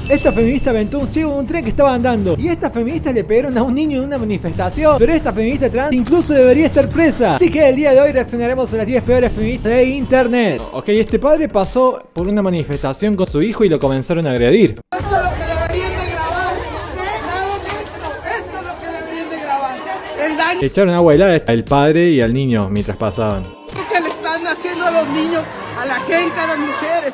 Esta feminista aventó un ciego en un tren que estaba andando. Y esta feminista le pegaron a un niño en una manifestación. Pero esta feminista trans incluso debería estar presa. Así que el día de hoy reaccionaremos a las 10 peores feministas de internet. Ok, este padre pasó por una manifestación con su hijo y lo comenzaron a agredir. Esto es lo que deberían de grabar. Graben esto es lo que deberían de grabar. El daño Echaron agua helada al padre y al niño mientras pasaban. que le están haciendo a los niños, a la gente, a las mujeres.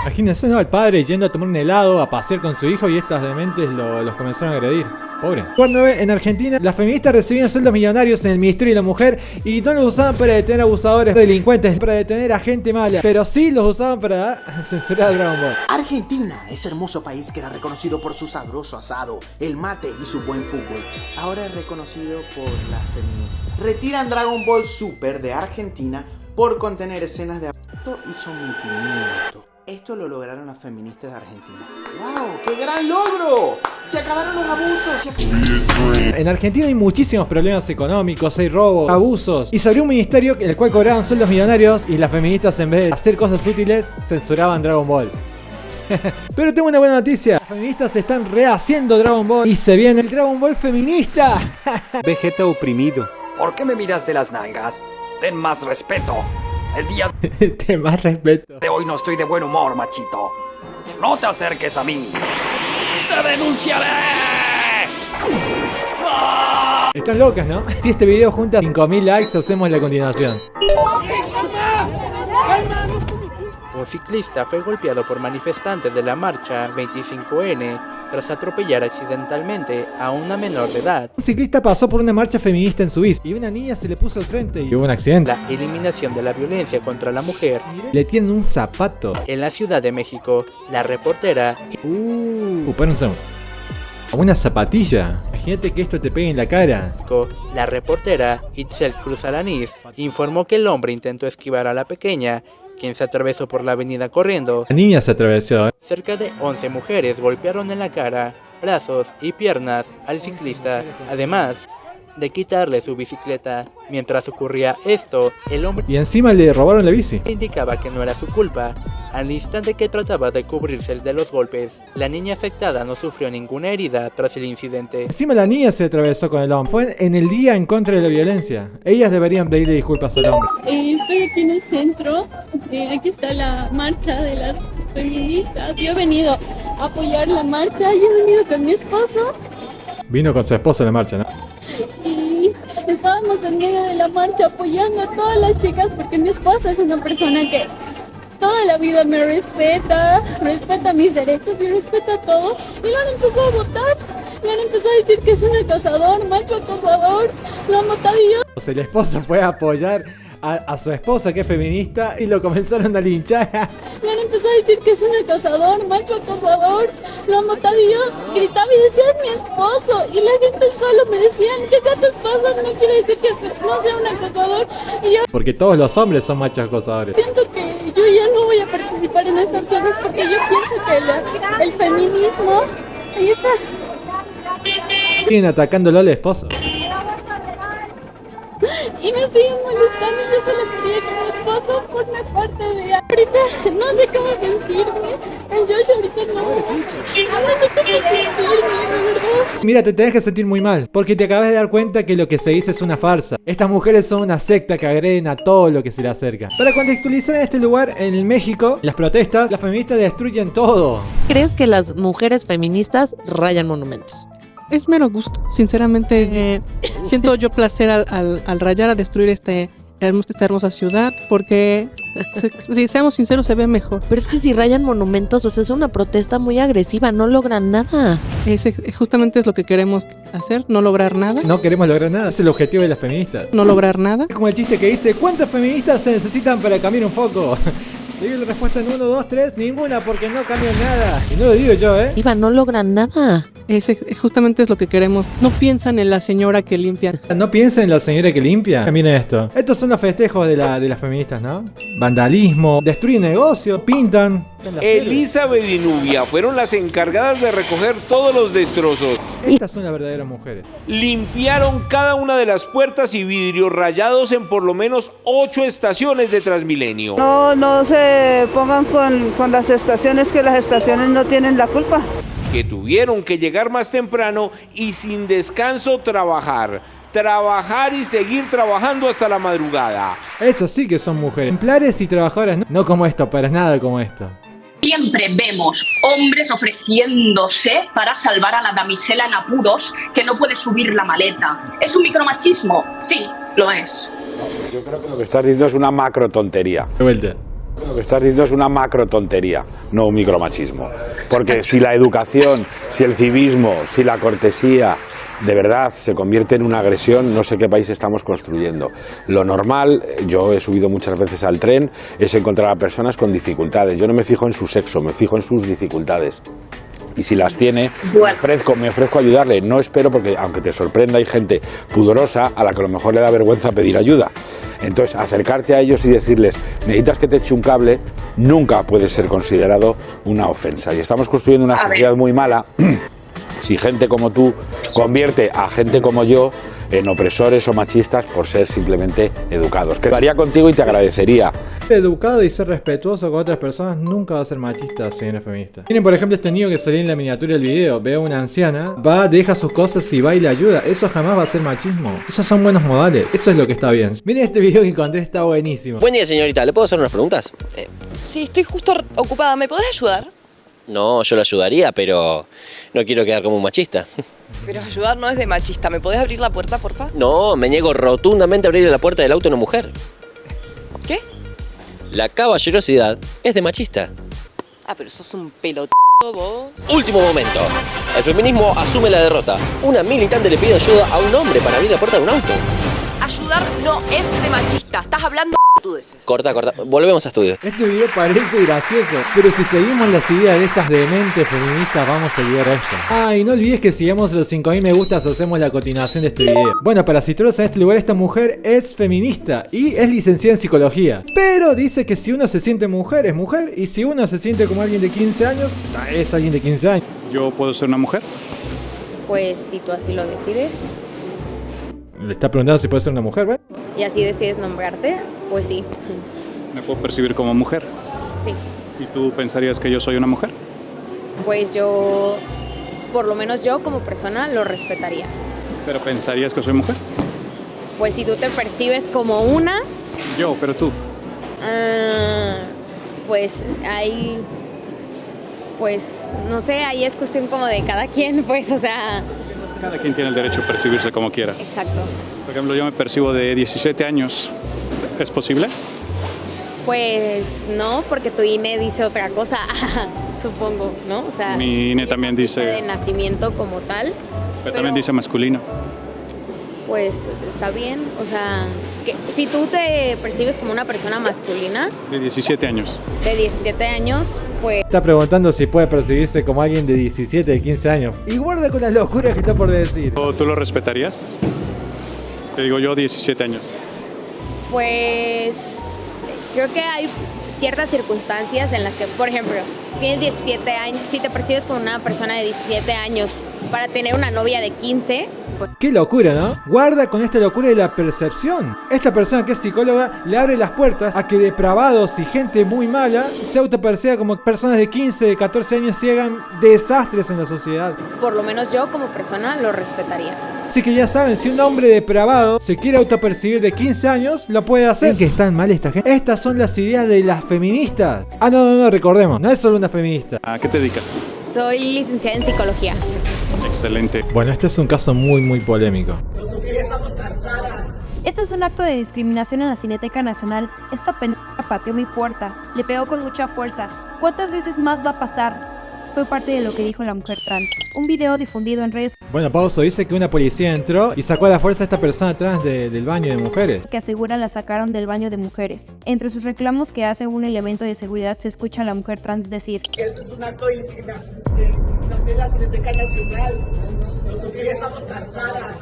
Imagínense, ¿no? Al padre yendo a tomar un helado, a pasear con su hijo y estas dementes los comenzaron a agredir. Pobre. Cuando en Argentina, las feministas recibían sueldos millonarios en el Ministerio de la Mujer y no los usaban para detener abusadores, delincuentes, para detener a gente mala, pero sí los usaban para censurar a Dragon Ball. Argentina, ese hermoso país que era reconocido por su sabroso asado, el mate y su buen fútbol, ahora es reconocido por las feministas. Retiran Dragon Ball Super de Argentina por contener escenas de abuso y sometimiento. Esto lo lograron las feministas de Argentina. ¡Wow! ¡Qué gran logro! ¡Se acabaron los abusos! En Argentina hay muchísimos problemas económicos, hay robos, abusos. Y se abrió un ministerio en el cual cobraban sueldos millonarios y las feministas, en vez de hacer cosas útiles, censuraban Dragon Ball. Pero tengo una buena noticia. Las feministas están rehaciendo Dragon Ball y se viene el Dragon Ball feminista. Vegeta oprimido. ¿Por qué me miras de las nalgas? Ten más respeto. El día Ten más respeto. de hoy no estoy de buen humor, machito. No te acerques a mí. ¡Te denunciaré! ¡Ah! Están locas, ¿no? Si este video junta 5000 likes, hacemos la continuación. Un ciclista fue golpeado por manifestantes de la marcha 25N tras atropellar accidentalmente a una menor de edad. Un ciclista pasó por una marcha feminista en Suiza y una niña se le puso al frente y hubo un accidente. La eliminación de la violencia contra la mujer. Le tienen un zapato. En la Ciudad de México, la reportera Para un segundo. Una zapatilla. Imagínate que esto te pegue en la cara. Itzel Cruz Alanís informó que el hombre intentó esquivar a la pequeña, quien se atravesó por la avenida corriendo. La niña se atravesó. Cerca de 11 mujeres golpearon en la cara, brazos y piernas al ciclista, además de quitarle su bicicleta. Mientras ocurría esto, el hombre Y encima le robaron la bici. indicaba que no era su culpa. Al instante que trataba de cubrirse de los golpes, la niña afectada no sufrió ninguna herida tras el incidente. Encima la niña se atravesó con el hombre. Fue en el día en contra de la violencia. Ellas deberían pedirle disculpas al hombre. Estoy aquí en el centro, aquí está la marcha de las feministas. Yo he venido a apoyar la marcha y he venido con mi esposo Vino con su esposa a la marcha, ¿no? y estábamos en medio de la marcha apoyando a todas las chicas porque mi esposo es una persona que toda la vida me respeta mis derechos y respeta todo. Y lo han empezado a votar, le han empezado a decir que es un acosador, macho acosador, lo han votado y yo. O sea, el esposo fue a apoyar a su esposa que es feminista y lo comenzaron a linchar. Le han empezado a decir que es un acosador, macho acosador, lo han votado y yo gritaba y decía es mi esposo y la gente solo me decía que sea tu esposo no quiere decir que no sea un acosador y yo Porque todos los hombres son machos acosadores. siento que yo ya no voy a participar en estas cosas porque yo pienso que el feminismo ahí está. Siguen atacándolo al esposo. Y me siguen molestando y yo solo quería que mi esposo forme parte de ahorita no sé cómo sentirme el Josh ahorita no sé cómo sentirme de verdad. Mira, te tenés que sentir muy mal, porque te acabas de dar cuenta que lo que se dice es una farsa. Estas mujeres son una secta que agreden a todo lo que se le acerca. Para contextualizar en este lugar, en México, las protestas, las feministas destruyen todo. ¿Crees que las mujeres feministas rayan monumentos? Es mero gusto, sinceramente siento yo placer al rayar, a destruir esta hermosa ciudad, porque si seamos sinceros se ve mejor. Pero es que si rayan monumentos, o sea, es una protesta muy agresiva, no logran nada. Justamente es lo que queremos hacer, no lograr nada. No queremos lograr nada, es el objetivo de las feministas. No lograr nada. Es como el chiste que dice, ¿cuántas feministas se necesitan para cambiar un foco? Le digo la respuesta en 1, 2, 3, ninguna, porque no cambian nada. Y no lo digo yo, Iba, no logran nada. Justamente es lo que queremos. No piensan en la señora que limpia. No piensen en la señora que limpia. Miren esto. Estos son los festejos de las feministas, ¿no? vandalismo, destruyen negocios, pintan. Elizabeth y Nubia fueron las encargadas de recoger todos los destrozos. Estas son las verdaderas mujeres. Limpiaron cada una de las puertas y vidrios rayados en por lo menos 8 estaciones de Transmilenio. No se pongan con las estaciones, que las estaciones no tienen la culpa. Que tuvieron que llegar más temprano y sin descanso trabajar y seguir trabajando hasta la madrugada. Esas sí que son mujeres, ejemplares y trabajadoras, no como esto, para nada como esto. Siempre vemos hombres ofreciéndose para salvar a la damisela en apuros que no puede subir la maleta. ¿Es un micromachismo? Sí, lo es. Yo creo que lo que estás diciendo es una macro tontería. De vuelta. Lo que estás diciendo es una macro tontería, no un micromachismo. Porque si la educación, si el civismo, si la cortesía de verdad se convierte en una agresión, no sé qué país estamos construyendo. Lo normal, yo he subido muchas veces al tren, es encontrar a personas con dificultades. Yo no me fijo en su sexo, me fijo en sus dificultades. Y si las tiene, me ofrezco a ayudarle. No espero, porque aunque te sorprenda, hay gente pudorosa a la que a lo mejor le da vergüenza pedir ayuda. Entonces, acercarte a ellos y decirles, necesitas que te eche un cable, nunca puede ser considerado una ofensa. Y estamos construyendo una sociedad muy mala si gente como tú convierte a gente como yo en opresores o machistas por ser simplemente educados. Quedaría contigo y te agradecería. Ser educado y ser respetuoso con otras personas nunca va a ser machista, señora feminista. Miren, por ejemplo, este niño que salía en la miniatura del video. Ve a una anciana, va, deja sus cosas y va y le ayuda. Eso jamás va a ser machismo. Esos son buenos modales. Eso es lo que está bien. Miren este video que encontré, está buenísimo. Buen día, señorita. ¿Le puedo hacer unas preguntas? Sí, estoy justo ocupada. ¿Me podés ayudar? No, yo lo ayudaría, pero no quiero quedar como un machista. Pero ayudar no es de machista. ¿Me podés abrir la puerta, porfa? No, me niego rotundamente a abrirle la puerta del auto a una mujer. ¿Qué? La caballerosidad es de machista. Ah, pero sos un pelotudo, vos. Último momento. El feminismo asume la derrota. Una militante le pide ayuda a un hombre para abrir la puerta de un auto. Ayudar no es de machista. Estás hablando pelotudeces. Corta. Volvemos a estudio. Este video parece gracioso, pero si seguimos las ideas de estas dementes feministas, vamos a llegar a esto. Ah, y no olvides que si llegamos a los 5000 me gustas, hacemos la continuación de este video. Bueno, para situarnos en este lugar, esta mujer es feminista y es licenciada en psicología. Pero dice que si uno se siente mujer, es mujer, y si uno se siente como alguien de 15 años, es alguien de 15 años. ¿Yo puedo ser una mujer? Pues si tú así lo decides. Le está preguntando si puede ser una mujer, ¿verdad? Y así decides nombrarte, pues sí. ¿Me puedo percibir como mujer? Sí. ¿Y tú pensarías que yo soy una mujer? Pues yo, por lo menos yo como persona, lo respetaría. ¿Pero pensarías que soy mujer? Pues si tú te percibes como una... Yo, pero tú. Pues ahí... Pues no sé, ahí es cuestión como de cada quien, pues, o sea... Cada quien tiene el derecho a percibirse como quiera. Exacto. Por ejemplo, yo me percibo de 17 años. ¿Es posible? Pues no, porque tu INE dice otra cosa, supongo, ¿no? O sea, mi INE también dice... de nacimiento como tal. Pero también dice masculino. Pues está bien, o sea, que si tú te percibes como una persona masculina... De 17 años. De 17 años, pues... Está preguntando si puede percibirse como alguien de 17, de 15 años. Y guarda con las locuras que está por decir. ¿Tú lo respetarías? Te digo yo, 17 años. Pues... Creo que hay ciertas circunstancias en las que, por ejemplo, si tienes 17 años, si te percibes como una persona de 17 años para tener una novia de 15... Pues... Qué locura, ¿no? Guarda con esta locura de la percepción. Esta persona que es psicóloga le abre las puertas a que depravados y gente muy mala se autoperciba como personas de 15, de 14 años y hagan desastres en la sociedad. Por lo menos yo como persona lo respetaría. Así que ya saben, si un hombre depravado se quiere autopercibir de 15 años, lo puede hacer. ¿Ven que están mal esta gente? Estas son las ideas de las feministas. Ah, no, recordemos, no es solo una feminista. ¿A qué te dedicas? Soy licenciada en psicología. Excelente. Bueno, este es un caso muy polémico. Esto es un acto de discriminación en la Cineteca Nacional. Esta pendeja pateó mi puerta. Le pegó con mucha fuerza. ¿Cuántas veces más va a pasar? Fue parte de lo que dijo la mujer trans. Un video difundido en redes... Bueno, Pauso dice que una policía entró y sacó a la fuerza a esta persona trans del baño de mujeres. Que asegura la sacaron del baño de mujeres. Entre sus reclamos que hace un elemento de seguridad se escucha a la mujer trans decir: esto es un acto de discriminación en la Cineteca Nacional. Nosotros ya estamos cansadas.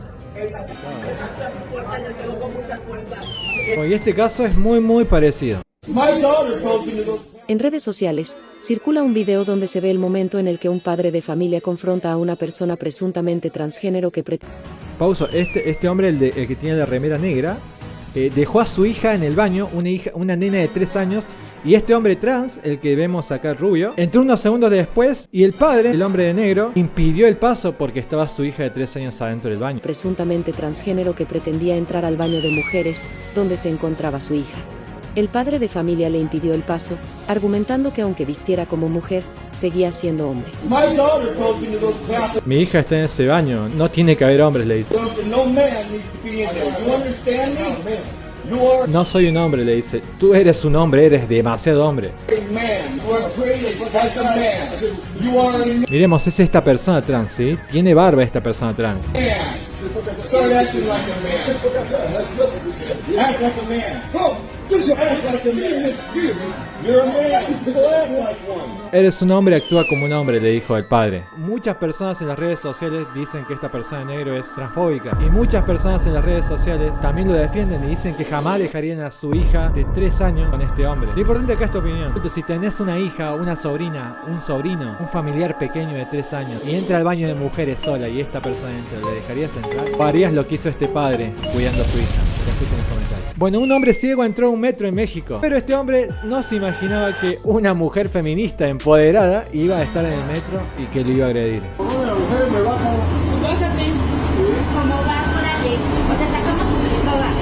Y este caso es muy parecido. En redes sociales, circula un video donde se ve el momento en el que un padre de familia confronta a una persona presuntamente transgénero que Pauso, este hombre, el que tiene la remera negra, dejó a su hija en el baño, una nena de 3 años, y este hombre trans, el que vemos acá rubio, entró unos segundos después y el padre, el hombre de negro, impidió el paso porque estaba su hija de 3 años adentro del baño. Presuntamente transgénero que pretendía entrar al baño de mujeres, donde se encontraba su hija. El padre de familia le impidió el paso, argumentando que aunque vistiera como mujer, seguía siendo hombre. Mi hija está en ese baño, no tiene que haber hombres, le dice. No soy un hombre, le dice. Tú eres un hombre, eres demasiado hombre. Miremos, es esta persona trans, ¿sí? Tiene barba esta persona trans. Eres un hombre, actúa como un hombre, le dijo el padre. Muchas personas en las redes sociales dicen que esta persona de negro es transfóbica. Y muchas personas en las redes sociales también lo defienden y dicen que jamás dejarían a su hija de 3 años con este hombre. Lo importante acá es tu opinión. Si tenés una hija, una sobrina, un sobrino, un familiar pequeño de 3 años y entra al baño de mujeres sola y esta persona entra, ¿le dejarías entrar? ¿O harías lo que hizo este padre cuidando a su hija? Te escucho en los comentarios. Bueno, un hombre ciego entró a un metro en México, pero este hombre no se imaginaba que una mujer feminista empoderada iba a estar en el metro y que lo iba a agredir. Bájate. ¿Cómo vas por allí? O te sacamos entre todas.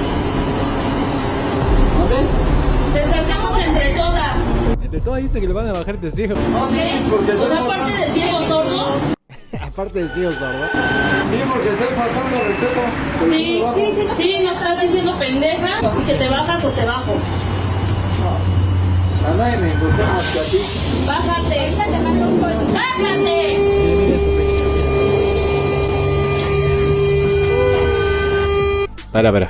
Te sacamos entre todas. Entre todas dice que lo van a bajar de ciego. O sea, aparte de ciego sordo. Aparte de ciego sordo. Sí, porque estoy faltando respeto. Sí, no estás diciendo pendeja. Así que te bajas o te bajo. A nadie me encontré más que a ti. Bájate. Bájate. Para.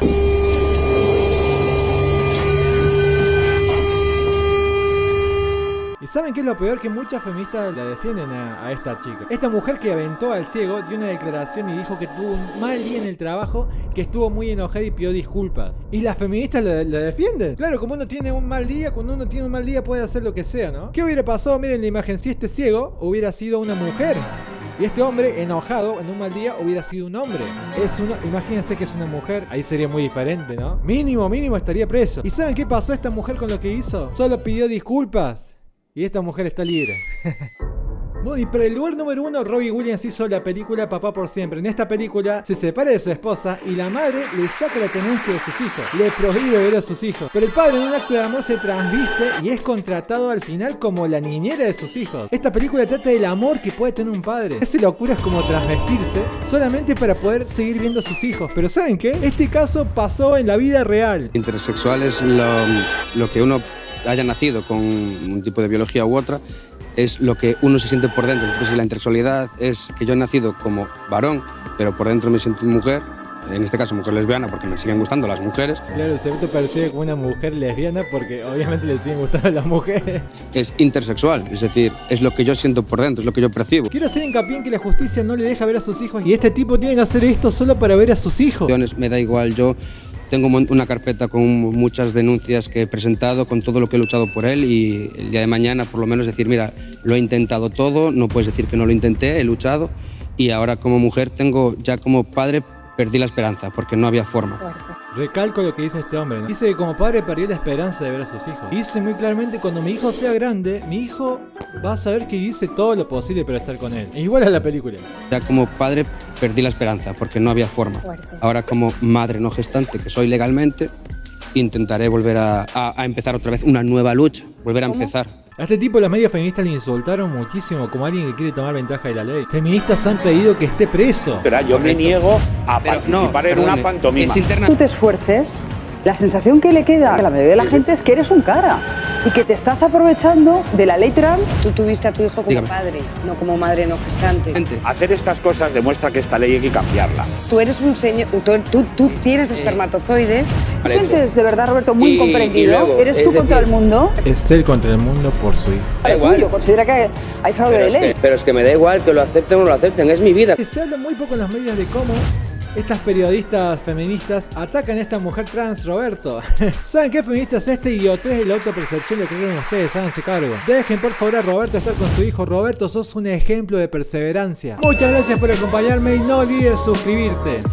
¿Y saben qué es lo peor? Que muchas feministas la defienden a esta chica. Esta mujer que aventó al ciego dio una declaración y dijo que tuvo un mal día en el trabajo, que estuvo muy enojada y pidió disculpas. Y las feministas la defienden. Claro, como uno tiene un mal día, cuando uno tiene un mal día puede hacer lo que sea, ¿no? ¿Qué hubiera pasado? Miren la imagen, si este ciego hubiera sido una mujer. Y este hombre enojado en un mal día hubiera sido un hombre. Imagínense que es una mujer, ahí sería muy diferente, ¿no? Mínimo estaría preso. ¿Y saben qué pasó esta mujer con lo que hizo? Solo pidió disculpas. Y esta mujer está libre. Bueno, y para el lugar número 1, Robbie Williams hizo la película Papá por Siempre. En esta película se separa de su esposa y la madre le saca la tenencia de sus hijos. Le prohíbe ver a sus hijos. Pero el padre en un acto de amor se transviste y es contratado al final como la niñera de sus hijos. Esta película trata del amor que puede tener un padre. Esa locura es como transvestirse solamente para poder seguir viendo a sus hijos. Pero ¿saben qué? Este caso pasó en la vida real. Intersexual es lo que uno haya nacido con un tipo de biología u otra, es lo que uno se siente por dentro. Entonces la intersexualidad es que yo he nacido como varón, pero por dentro me siento mujer, en este caso mujer lesbiana, porque me siguen gustando las mujeres. Claro, se percibe como una mujer lesbiana porque obviamente le siguen gustando las mujeres. Es intersexual, es decir, es lo que yo siento por dentro, es lo que yo percibo. Quiero hacer hincapié en que la justicia no le deja ver a sus hijos y este tipo tiene que hacer esto solo para ver a sus hijos. Me da igual, yo tengo una carpeta con muchas denuncias que he presentado, con todo lo que he luchado por él, y el día de mañana por lo menos decir, mira, lo he intentado todo, no puedes decir que no lo intenté, he luchado, y ahora como mujer ya como padre perdí la esperanza porque no había forma. Recalco lo que dice este hombre, ¿no? Dice que como padre perdió la esperanza de ver a sus hijos. Dice muy claramente, cuando mi hijo sea grande, mi hijo va a saber que hice todo lo posible para estar con él. Igual a la película. Ya como padre perdí la esperanza porque no había forma. Ahora como madre no gestante, que soy legalmente, intentaré volver a empezar otra vez una nueva lucha, volver a empezar. A este tipo los medios feministas le insultaron muchísimo como alguien que quiere tomar ventaja de la ley. Feministas han pedido que esté preso. Pero yo me niego a participar en una pantomima. Tú te esfuerces, la sensación que le queda a la mayoría de la gente es que eres un cara y que te estás aprovechando de la ley trans. Tú tuviste a tu hijo como padre, no como madre no gestante. Hacer estas cosas demuestra que esta ley hay que cambiarla. Tú eres un señor, tú tienes espermatozoides. ¿Te sientes de verdad, Roberto, muy incomprendido? ¿Eres tú contra el mundo? Es él contra el mundo por su hijo. Da igual. Considera que hay fraude de ley. Pero es que me da igual que lo acepten o no lo acepten, es mi vida. Se habla muy poco en los medios de cómo Estas periodistas feministas atacan a esta mujer trans, Roberto. ¿Saben qué feminista es este idiotez de la autopercepción de que creen ustedes? Háganse cargo. Dejen por favor a Roberto estar con su hijo. Roberto, sos un ejemplo de perseverancia. Muchas gracias por acompañarme y no olvides suscribirte.